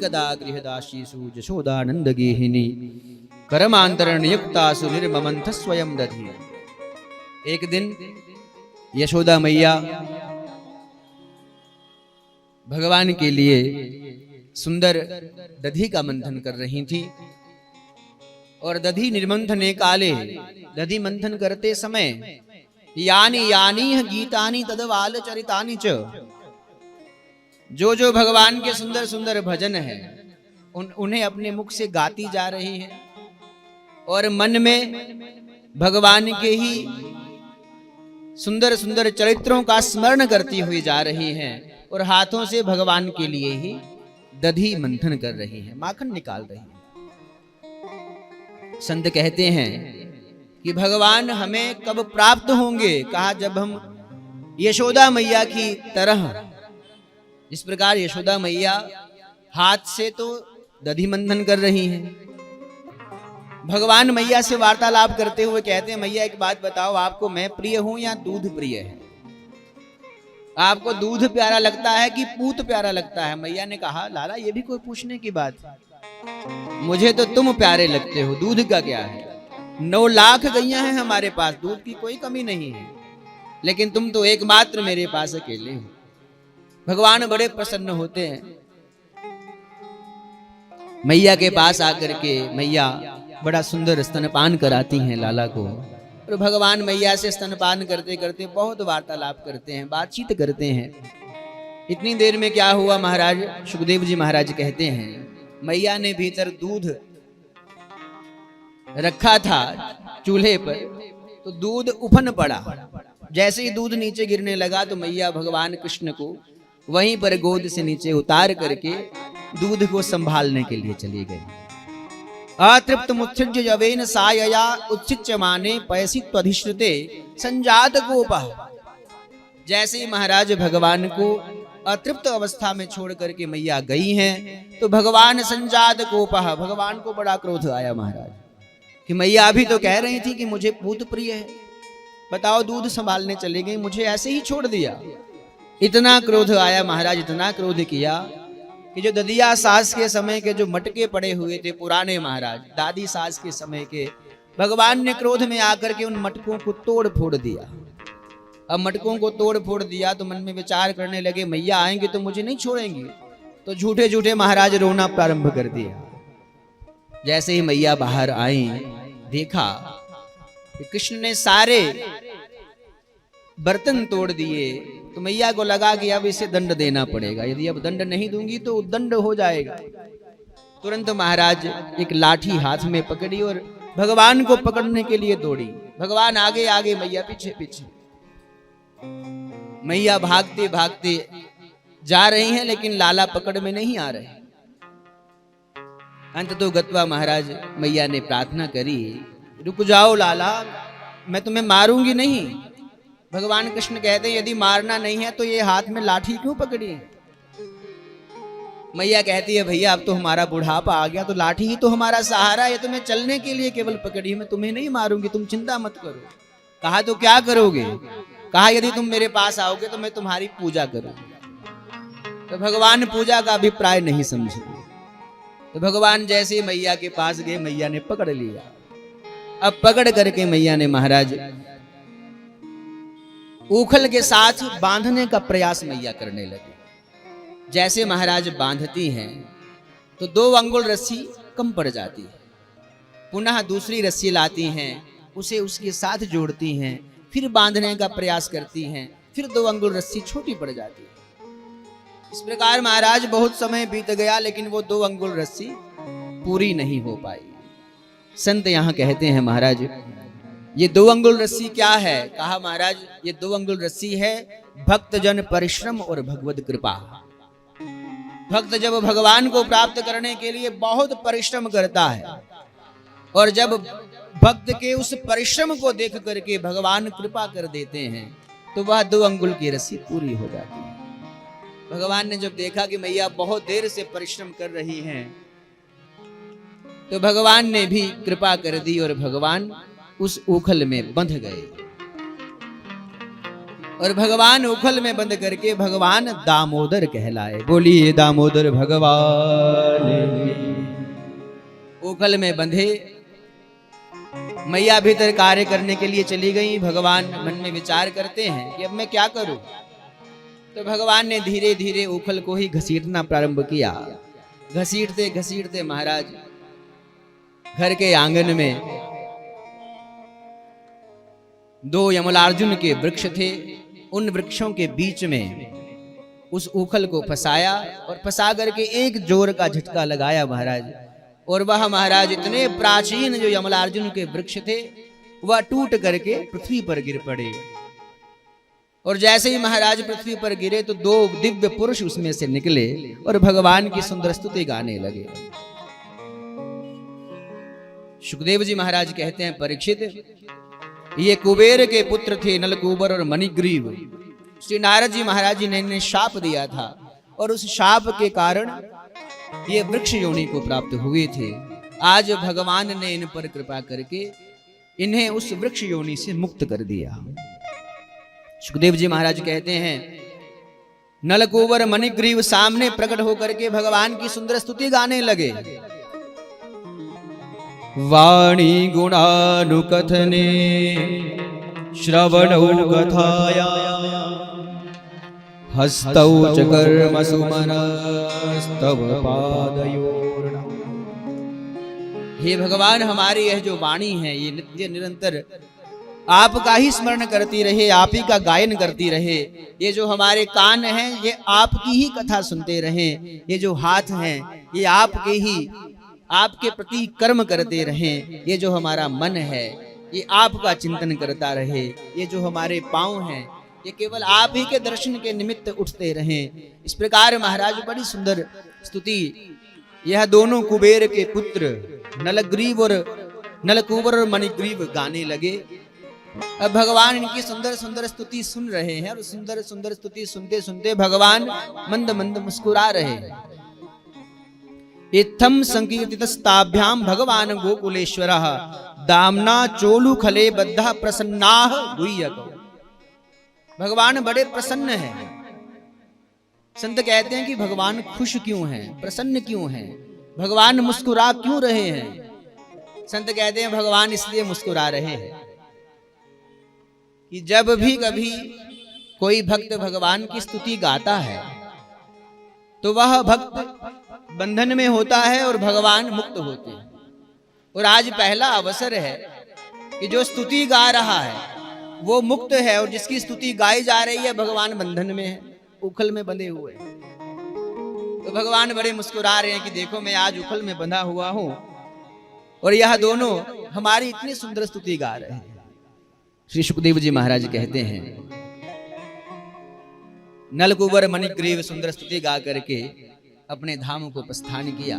तदा गृहदासीषु यशोदानंद गेहिनी करमांतरण युक्तासु निर्ममंथ स्वयं दधी। एक दिन यशोदा मैया भगवान के लिए सुंदर दधी का मंथन कर रही थी और दधी निर्मंथने काले, दधी मंथन करते समय यानी यानी गीतानि तदवाल चरितानि च, जो भगवान के सुंदर सुंदर भजन है उन्हें अपने मुख से गाती जा रही है और मन में भगवान के ही सुंदर सुंदर चरित्रों का स्मरण करती हुई जा रही हैं और हाथों से भगवान के लिए ही दधी मंथन कर रही है, माखन निकाल रही है। संत कहते हैं कि भगवान हमें कब प्राप्त होंगे? कहा जब हम यशोदा मैया की तरह, जिस प्रकार यशोदा मैया हाथ से तो दधी मंथन कर रही हैं, भगवान मैया से वार्तालाप करते हुए कहते हैं मैया एक बात बताओ, आपको मैं प्रिय हूं या दूध प्रिय है? आपको दूध प्यारा लगता है कि पूत प्यारा लगता है? मैया ने कहा लाला ये भी कोई पूछने की बात, मुझे तो तुम प्यारे लगते हो, दूध का क्या है? 9 लाख गैया हैं हमारे पास, दूध की कोई कमी नहीं है, लेकिन तुम तो एकमात्र मेरे पास अकेले हो। भगवान बड़े प्रसन्न होते हैं। मैया के पास आकर के मैया बड़ा सुंदर स्तनपान कराती हैं लाला को और भगवान मैया से स्तनपान करते करते बहुत वार्तालाप करते हैं, बातचीत करते हैं। इतनी देर में क्या हुआ महाराज, सुखदेव जी महाराज कहते हैं मैया ने भीतर दूध रखा था चूल्हे पर, तो दूध उफन पड़ा। जैसे ही दूध नीचे गिरने लगा तो मैया भगवान कृष्ण को वहीं पर गोद से नीचे उतार करके दूध को संभालने के लिए चली गई। अतृप्त मुत्सृज्य यवेन सायया उत्सिच्य माने पयसी त्वधिष्ठिते संजात गोपः। जैसे ही महाराज भगवान को अतृप्त अवस्था में छोड़ करके मैया गई हैं तो भगवान संजात गोपः, भगवान को बड़ा क्रोध आया महाराज कि मैया अभी तो कह रही थी कि मुझे पूत प्रिय है, बताओ दूध संभालने चली गई, मुझे ऐसे ही छोड़ दिया। इतना क्रोध आया महाराज, इतना क्रोध किया कि जो ददिया सास के समय के जो मटके पड़े हुए थे पुराने महाराज, दादी सास के समय के, भगवान ने क्रोध में आकर के उन मटकों को तोड़ फोड़ दिया। अब मटकों को तोड़ फोड़ दिया तो मन में विचार करने लगे मैया आएंगे तो मुझे नहीं छोड़ेंगे, तो झूठे झूठे महाराज रोना प्रारंभ कर दिया। जैसे ही मैया बाहर आई देखा कि कृष्ण ने सारे बर्तन तोड़ दिए, तो मैया को लगा कि अब इसे दंड देना पड़ेगा, यदि अब दंड नहीं दूंगी तो उद्दंड हो जाएगा। तुरंत महाराज एक लाठी हाथ में पकड़ी और भगवान को पकड़ने के लिए दौड़ी। भगवान आगे आगे, मैया पीछे पीछे। मैया भागते भागते जा रही हैं लेकिन लाला पकड़ में नहीं आ रहे। अंत तो गत्वा महाराज मैया ने प्रार्थना करी, रुक जाओ लाला, मैं तुम्हें मारूंगी नहीं। भगवान कृष्ण कहते हैं यदि मारना नहीं है तो ये हाथ में लाठी क्यों पकड़ी है? मैया कहती है भैया अब तो हमारा बुढ़ापा आ गया, तो लाठी ही तो हमारा सहारा है, तुम्हें चलने के लिए केवल पकड़ी है, मैं तुम्हें नहीं मारूंगी, तुम चिंता मत करो। कहा तो क्या करोगे? कहा यदि तुम मेरे पास आओगे तो मैं तुम्हारी पूजा करूंगी। तो भगवान पूजा का अभिप्राय नहीं समझे। तो भगवान जैसे मैया के पास गए, मैया ने पकड़ लिया। अब पकड़ करके मैया ने महाराज ऊखल के साथ बांधने का प्रयास मैया करने लगी। जैसे महाराज बांधती हैं तो 2 अंगुल रस्सी कम पड़ जाती है, पुनः दूसरी रस्सी लाती हैं, उसे उसके साथ जोड़ती हैं, फिर बांधने का प्रयास करती हैं, फिर 2 अंगुल रस्सी छोटी पड़ जाती है। इस प्रकार महाराज बहुत समय बीत गया लेकिन वो 2 अंगुल रस्सी पूरी नहीं हो पाई। संत यहाँ कहते हैं महाराज ये 2 अंगुल रस्सी क्या है? कहा महाराज ये 2 अंगुल रस्सी है भक्त जन परिश्रम और भगवत कृपा। भक्त जब भगवान को प्राप्त करने के लिए बहुत परिश्रम करता है और जब भक्त के उस परिश्रम को देख करके भगवान कृपा कर देते हैं तो वह 2 अंगुल की रस्सी पूरी हो जाती है। भगवान ने जब देखा कि मैया बहुत देर से परिश्रम कर रही हैं तो भगवान ने भी कृपा कर दी और भगवान उस ऊखल में बंध गए। और भगवान उखल में बंद करके भगवान दामोदर कहलाए। बोलिए दामोदर भगवान की। उखल में बंधे, मैया भीतर कार्य करने के लिए चली गई। भगवान मन में विचार करते हैं कि अब मैं क्या करूं। तो भगवान ने धीरे धीरे उखल को ही घसीटना प्रारंभ किया। घसीटते घसीटते महाराज घर के आंगन में दो यमलार्जुन के वृक्ष थे, उन वृक्षों के बीच में उस उखल को फंसाया और फंसा करके एक जोर का झटका लगाया महाराज। और वह महाराज इतने प्राचीन जो यमलार्जुन के वृक्ष थे वह टूट करके पृथ्वी पर गिर पड़े। और जैसे ही महाराज पृथ्वी पर गिरे तो दो दिव्य पुरुष उसमें से निकले और भगवान की सुंदर स्तुति गाने लगे। सुखदेव जी महाराज कहते हैं, परीक्षित, ये कुबेर के पुत्र थे नलकूबर और मणिग्रीव। श्री नारद जी महाराज जी ने इन्हें शाप दिया था और उस शाप के कारण ये वृक्ष योनि को प्राप्त हुए थे। आज भगवान ने इन पर कृपा करके इन्हें उस वृक्ष योनि से मुक्त कर दिया। सुखदेव जी महाराज कहते हैं, नलकूबर मणिग्रीव सामने प्रकट होकर के भगवान की सुंदर स्तुति गाने लगे। वाणी गुणानुकथने श्रवणौ कथाया हस्तौ च कर्मसु मनस्तव पादयोर्न। हे भगवान, हमारी यह जो वाणी है ये नित्य निरंतर आपका ही स्मरण करती रहे, आप ही का गायन करती रहे। ये जो हमारे कान हैं ये आपकी ही कथा सुनते रहें। ये जो हाथ हैं ये आपके ही, आपके प्रति कर्म करते रहें। ये जो हमारा मन है ये आपका चिंतन करता रहे। ये जो हमारे पांव हैं ये केवल आप ही के दर्शन के निमित्त उठते रहें। इस प्रकार महाराज बड़ी सुंदर स्तुति यह दोनों कुबेर के पुत्र नलकूबर और मणिग्रीव गाने लगे। अब भगवान इनकी सुंदर सुंदर स्तुति सुन रहे हैं और सुंदर सुंदर स्तुति सुनते सुनते भगवान मंद मंद मुस्कुरा रहे हैं। इत्थम संकीर्तितस्ताभ्याम भगवान गोकुलेश्वरः दामना चोलु खले बद्धा प्रसन्नाः गुह्यकौ। भगवान बड़े प्रसन्न हैं। संत कहते हैं कि भगवान खुश क्यों हैं, प्रसन्न क्यों हैं, भगवान मुस्कुरा क्यों रहे हैं। संत कहते हैं भगवान इसलिए मुस्कुरा रहे हैं कि जब भी कभी कोई भक्त भगवान की स्तुति गाता है तो वह भक्त बंधन में होता है और भगवान मुक्त होते हैं। और आज पहला अवसर है कि जो स्तुति गा रहा है वो मुक्त है और जिसकी स्तुति गाई जा रही है भगवान बंधन में है, उखल में बंधे हुए हैं। तो भगवान बड़े मुस्कुरा रहे हैं कि देखो मैं आज उखल में बंधा हुआ हूं और यह दोनों हमारी इतनी सुंदर स्तुति गा रहे हैं। श्री सुखदेव जी महाराज कहते हैं, नलकूबर मणिग्रीव सुंदर स्तुति गा करके अपने धाम को प्रस्थान किया।